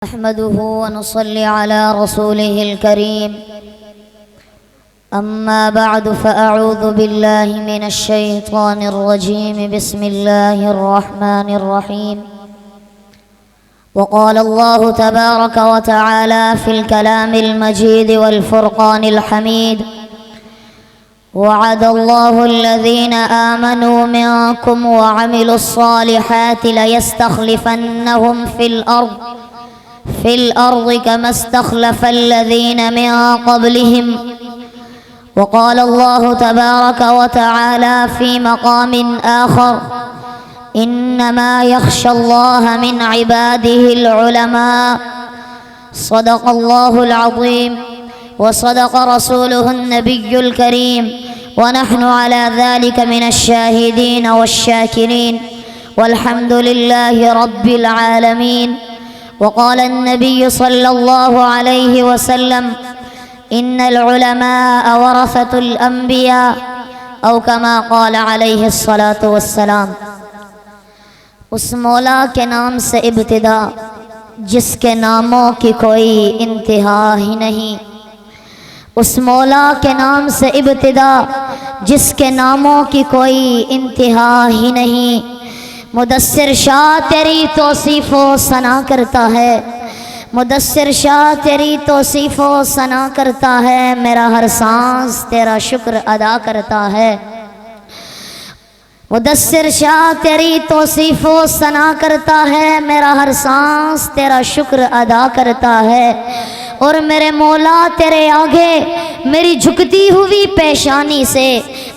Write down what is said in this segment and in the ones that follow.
نحمده ونصلي على رسوله الكريم أما بعد فأعوذ بالله من الشيطان الرجيم بسم الله الرحمن الرحيم وقال الله تبارك وتعالى في الكلام المجيد والفرقان الحميد وعد الله الذين آمنوا منكم وعملوا الصالحات ليستخلفنهم في الأرض كما استخلف الذين من قبلهم وقال الله تبارك وتعالى في مقام آخر إنما يخشى الله من عباده العلماء صدق الله العظيم وصدق رسوله النبي الكريم ونحن على ذلك من الشاهدين والشاكرين والحمد لله رب العالمين وقال النبي صلى الله عليه وسلم إن العلماء ورثة الأنبياء أو كما قال عليه الصلاة والسلام۔ اس مولا کے نام سے ابتدا جس کے ناموں کی کوئی انتہا ہی نہیں، اس مولا کے نام سے ابتدا جس کے ناموں کی کوئی انتہا ہی نہیں۔ مدثر شاہ تیری توصیف و ثنا کرتا ہے، مدثر شاہ تیری توصیف و ثنا کرتا ہے، میرا ہر سانس تیرا شکر ادا کرتا ہے۔ مدثر شاہ تیری توصیف و ثنا کرتا ہے، میرا ہر سانس تیرا شکر ادا کرتا ہے، اور میرے مولا تیرے آگے میری جھکتی ہوئی پیشانی سے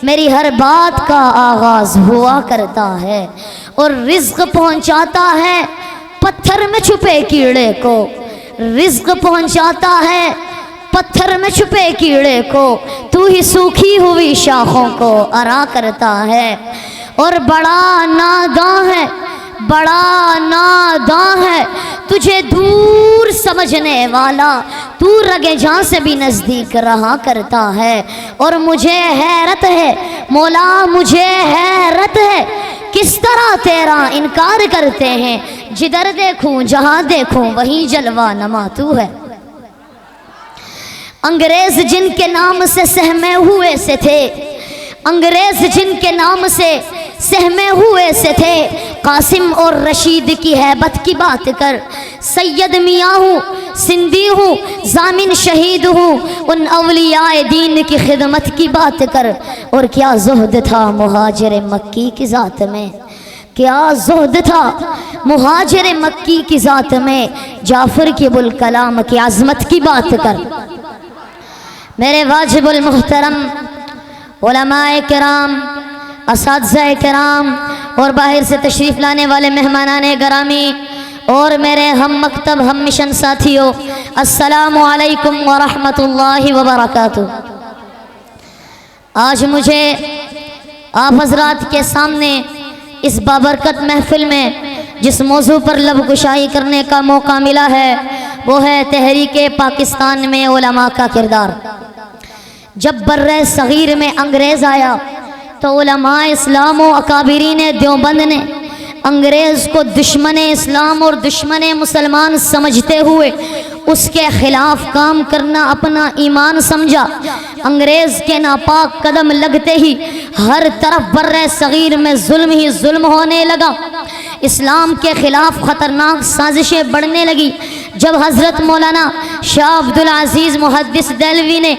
میری ہر بات کا آغاز ہوا کرتا ہے، اور رزق پہنچاتا ہے پتھر میں چھپے کیڑے کو، رزق پہنچاتا ہے پتھر میں چھپے کیڑے کو، تو ہی سوکھی ہوئی شاخوں کو ارا کرتا ہے، اور بڑا ناداں ہے، بڑا ناداں ہے تجھے دور سمجھنے والا، تو رگے جاں سے بھی نزدیک رہا کرتا ہے، اور مجھے حیرت ہے مولا، مجھے حیرت ہے کس طرح تیرا انکار کرتے ہیں، جدھر دیکھوں جہاں دیکھوں وہیں جلوہ نما تو ہے۔ انگریز جن کے نام سے سہمے ہوئے سے تھے، انگریز جن کے نام سے سہمے ہوئے سے تھے، قاسم اور رشید کی ہیبت کی بات کر، سید میاں ہوں، سندھی ہوں، ضامن شہید ہوں، ان اولیاء دین کی خدمت کی بات کر، اور کیا زہد تھا مہاجر مکی کی ذات میں، کیا زہد تھا مہاجر مکی کی ذات میں، جعفر کی ابوالکلام کی عظمت کی بات کر۔ میرے واجب المحترم علماء کرام، اساتذہ کرام، اور باہر سے تشریف لانے والے مہمانان گرامی، اور میرے ہم مکتب ہم مشن ساتھیوں، السلام علیکم ورحمۃ اللہ وبرکاتہ۔ آج مجھے آپ حضرات کے سامنے اس بابرکت محفل میں جس موضوع پر لب گشائی کرنے کا موقع ملا ہے وہ ہے تحریک پاکستان میں علماء کا کردار۔ جب بر صغیر میں انگریز آیا تو علماء اسلام و اکابرین دیوبند نے انگریز کو دشمن اسلام اور دشمن مسلمان سمجھتے ہوئے اس کے خلاف کام کرنا اپنا ایمان سمجھا۔ انگریز کے ناپاک قدم لگتے ہی ہر طرف بر صغیر میں ظلم ہی ظلم ہونے لگا، اسلام کے خلاف خطرناک سازشیں بڑھنے لگی۔ جب حضرت مولانا شاہ عبدالعزیز محدث دہلوی نے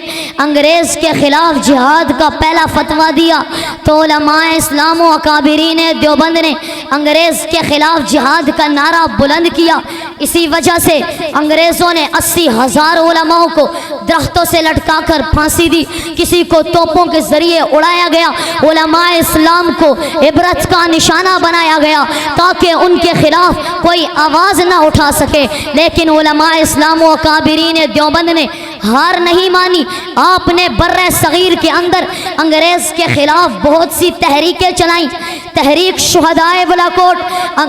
انگریز کے خلاف جہاد کا پہلا فتویٰ دیا تو علماء اسلام و اکابرین دیوبند نے انگریز کے خلاف جہاد کا نعرہ بلند کیا۔ اسی وجہ سے انگریزوں نے 80,000 علماء کو درختوں سے لٹکا کر پھانسی دی، کسی کو توپوں کے ذریعے اڑایا گیا، علماء اسلام کو عبرت کا نشانہ بنایا گیا تاکہ ان کے خلاف کوئی آواز نہ اٹھا سکے، لیکن علماء اسلام و اکابرین دیوبند نے ہار نہیں مانی۔ آپ نے بر صغیر کے اندر انگریز کے خلاف بہت سی تحریکیں چلائیں، تحریک شہدائے بالاکوٹ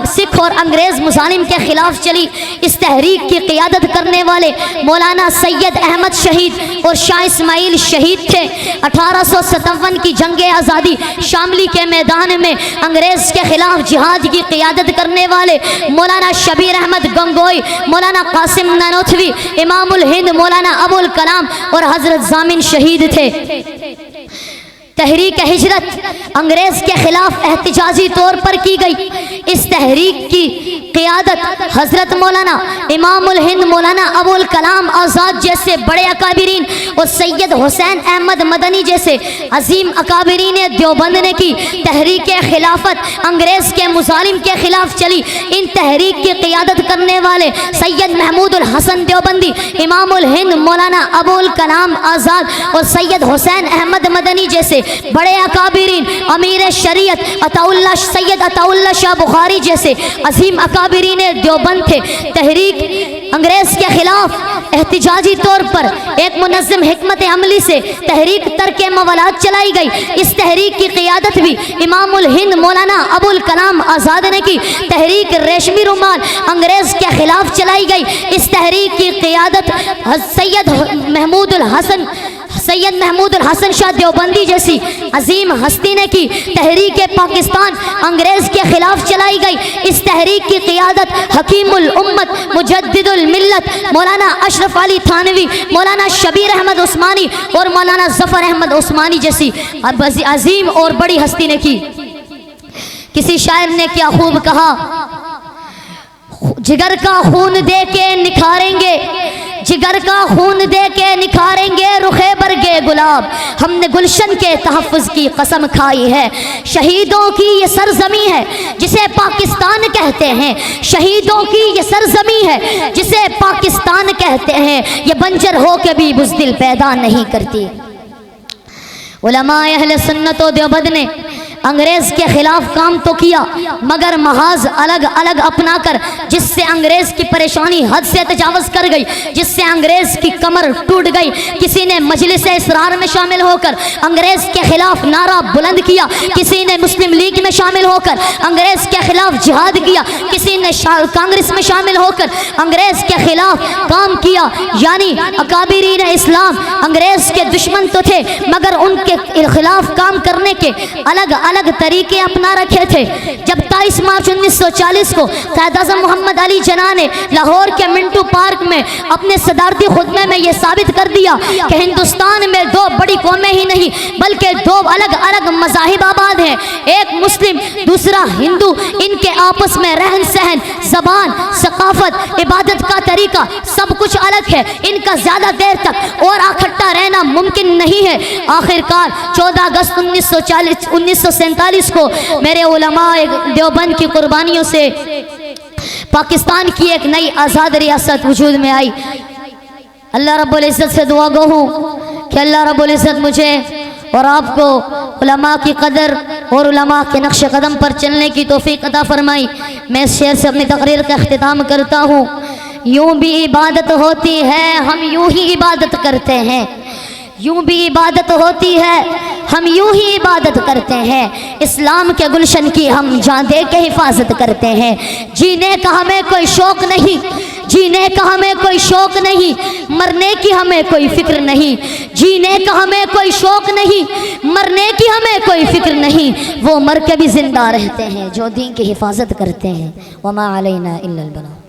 سکھ اور انگریز مظالم کے خلاف چلی، اس تحریک کی قیادت کرنے والے مولانا سید احمد شہید اور شاہ اسماعیل شہید تھے۔ 1857 کی جنگ آزادی شاملی کے میدان میں انگریز کے خلاف جہاد کی قیادت کرنے والے مولانا شبیر احمد گنگوئی، مولانا قاسم نانوتوی، امام الہند مولانا ابو الکلام اور حضرت ضامن شہید تھے۔ تحریک ہجرت انگریز کے خلاف احتجاجی طور پر کی گئی، اس تحریک کی قیادت حضرت مولانا امام الہند مولانا ابو الکلام آزاد جیسے بڑے اکابرین اور سید حسین احمد مدنی جیسے عظیم اکابرین دیوبند نے کی۔ تحریک خلافت انگریز کے مظالم کے خلاف چلی، ان تحریک کی قیادت کرنے والے سید محمود الحسن دیوبندی، امام الہند مولانا ابو الکلام آزاد اور سید حسین احمد مدنی جیسے بڑے اکابرین، امیر شریعت سید عطا اللہ شاہ بخاری جیسے عظیم اکابرین دیوبند تھے۔ تحریک انگریز کے خلاف احتجاجی طور پر ایک منظم حکمت عملی سے تحریک ترک موالات چلائی گئی، اس تحریک کی قیادت بھی امام الہند مولانا ابو الکلام آزاد نے کی۔ تحریک ریشمی رومال انگریز کے خلاف چلائی گئی، اس تحریک کی قیادت سید محمود الحسن شاہ دیوبندی جیسی عظیم ہستی نے کی۔ تحریک پاکستان انگریز کے خلاف چلائی گئی، اس تحریک کی قیادت حکیم الامت مجدد الملت مولانا اشرف علی تھانوی، مولانا شبیر احمد عثمانی اور مولانا ظفر احمد عثمانی جیسی عظیم اور بڑی ہستی نے کی۔ کسی شاعر نے کیا خوب کہا، جگر کا خون دے کے نکھاریں گے، جگر کا خون دے کے نکھاریں گے رخے برگے گلاب، ہم نے گلشن کے تحفظ کی قسم کھائی ہے۔ شہیدوں کی یہ سرزمین ہے جسے پاکستان کہتے ہیں، شہیدوں کی یہ سرزمین ہے جسے پاکستان کہتے ہیں، یہ بنجر ہو کے بھی بزدل پیدا نہیں کرتی۔ علماء اہل سنت و دیوبند نے انگریز کے خلاف کام تو کیا، مگر محاذ الگ الگ اپنا کر، جس سے انگریز کی پریشانی حد سے تجاوز کر گئی، جس سے انگریز کی کمر ٹوٹ گئی۔ کسی نے مجلس اسرار میں شامل ہو کر انگریز کے خلاف نعرہ بلند کیا، کسی نے مسلم لیگ میں شامل ہو کر انگریز کے خلاف جہاد کیا، کسی نے کانگریس میں شامل ہو کر انگریز کے خلاف کام کیا۔ یعنی اکابرین اسلام انگریز کے دشمن تو تھے، مگر ان کے خلاف کام کرنے کے الگ الگ طریقے اپنا رکھے تھے۔ جب 23 مارچ 1940 کو قائد اعظم محمد علی جناح نے لاہور کے منٹو پارک میں اپنے صدارتی خطبے میں یہ ثابت کر دیا کہ ہندوستان میں دو بڑی قومیں ہی نہیں بلکہ دو الگ الگ مذاہب آباد ہیں، ایک مسلم دوسرا ہندو، ان کے آپس میں رہن سہن، زبان، ثقافت، عبادت کا طریقہ سب کچھ الگ ہے، ان کا زیادہ دیر تک اور اکٹھا رہنا ممکن نہیں ہے۔ آخرکار 14 اگست 1947 کو میرے علماء دیوبند کی قربانیوں سے پاکستان کی ایک نئی آزاد ریاست وجود میں آئی۔ اللہ رب العزت سے دعا گو ہوں کہ اللہ رب العزت مجھے اور آپ کو علماء کی قدر اور علماء کے نقش قدم پر چلنے کی توفیق عطا فرمائی۔ میں اس شعر سے اپنی تقریر کا اختتام کرتا ہوں۔ یوں بھی عبادت ہوتی ہے، ہم یوں ہی عبادت کرتے ہیں، یوں بھی عبادت ہوتی ہے، ہم یوں ہی عبادت کرتے ہیں، اسلام کے گلشن کی ہم جان دے کے حفاظت کرتے ہیں۔ جینے کا ہمیں کوئی شوق نہیں، جینے کا ہمیں کوئی شوق نہیں، مرنے کی ہمیں کوئی فکر نہیں، جینے کا ہمیں کوئی شوق نہیں، مرنے کی ہمیں کوئی فکر نہیں، وہ مر کے بھی زندہ رہتے ہیں جو دین کی حفاظت کرتے ہیں۔ وما علینا الا البلاغ۔